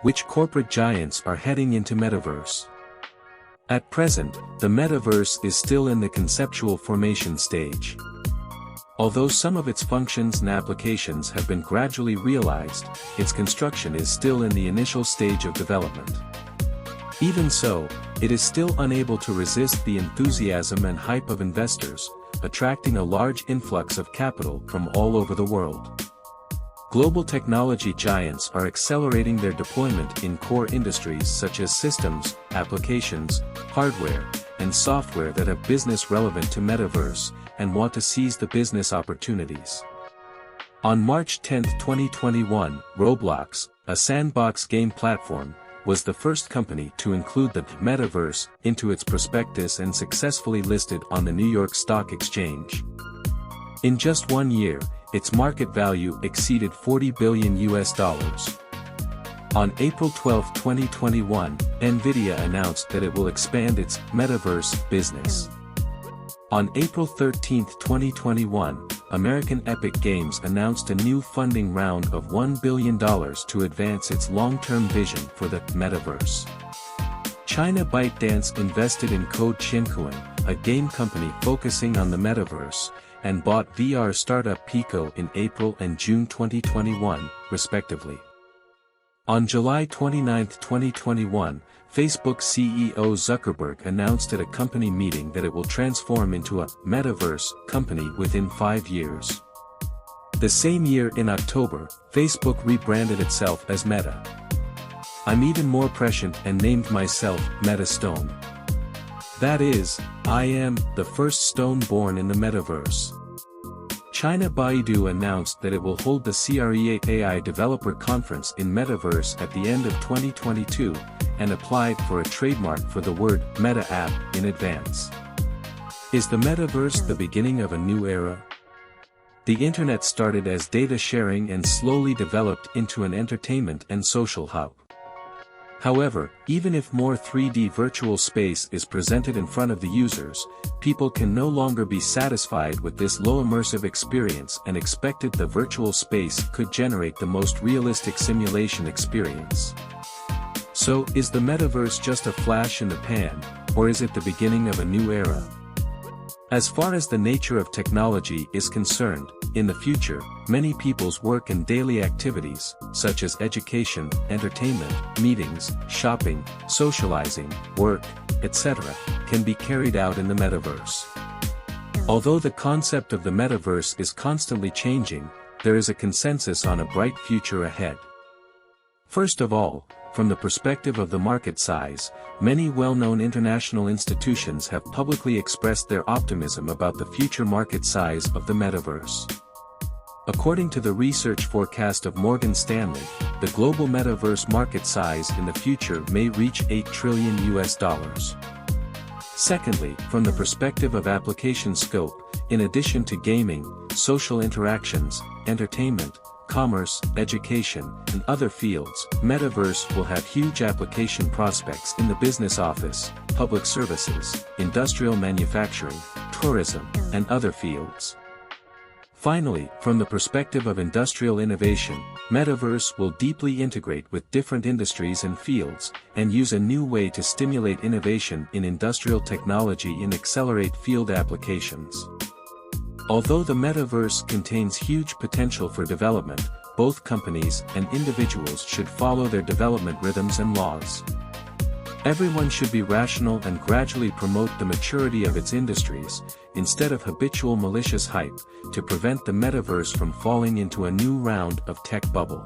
Which corporate giants are heading into Metaverse? At present, the Metaverse is still in the conceptual formation stage. Although some of its functions and applications have been gradually realized, its construction is still in the initial stage of development. Even so, it is still unable to resist the enthusiasm and hype of investors, attracting a large influx of capital from all over the world. Global technology giants are accelerating their deployment in core industries such as systems, applications, hardware, and software that have business relevant to Metaverse, and want to seize the business opportunities. On March 10, 2021, Roblox, a sandbox game platform, was the first company to include the Metaverse into its prospectus and successfully listed on the New York Stock Exchange. In just 1 year, its market value exceeded $40 billion. On April 12, 2021, Nvidia announced that it will expand its Metaverse business. On April 13, 2021, American Epic Games announced a new funding round of $1 billion to advance its long-term vision for the Metaverse. China ByteDance invested in Code Qiankuan, a game company focusing on the Metaverse, and bought VR startup Pico in April and June 2021, respectively. On July 29, 2021, Facebook CEO Zuckerberg announced at a company meeting that it will transform into a Metaverse company within 5 years. The same year in October, Facebook rebranded itself as Meta. I'm even more prescient and named myself Meta Stone. That is, I am the first stone born in the Metaverse. China Baidu announced that it will hold the CRE8 AI Developer Conference in Metaverse at the end of 2022, and applied for a trademark for the word Meta app in advance. Is the Metaverse the beginning of a new era? The internet started as data sharing and slowly developed into an entertainment and social hub. However, even if more 3D virtual space is presented in front of the users, people can no longer be satisfied with this low immersive experience and expected the virtual space could generate the most realistic simulation experience. So, is the Metaverse just a flash in the pan, or is it the beginning of a new era? As far as the nature of technology is concerned, in the future, many people's work and daily activities, such as education, entertainment, meetings, shopping, socializing, work, etc., can be carried out in the Metaverse. Although the concept of the Metaverse is constantly changing, there is a consensus on a bright future ahead. First of all, from the perspective of the market size, many well-known international institutions have publicly expressed their optimism about the future market size of the Metaverse. According to the research forecast of Morgan Stanley, the global Metaverse market size in the future may reach $8 trillion. Secondly, from the perspective of application scope, in addition to gaming, social interactions, entertainment, commerce, education, and other fields, Metaverse will have huge application prospects in the business office, public services, industrial manufacturing, tourism, and other fields. Finally, from the perspective of industrial innovation, Metaverse will deeply integrate with different industries and fields, and use a new way to stimulate innovation in industrial technology and accelerate field applications. Although the Metaverse contains huge potential for development, both companies and individuals should follow their development rhythms and laws. Everyone should be rational and gradually promote the maturity of its industries, instead of habitual malicious hype, to prevent the Metaverse from falling into a new round of tech bubble.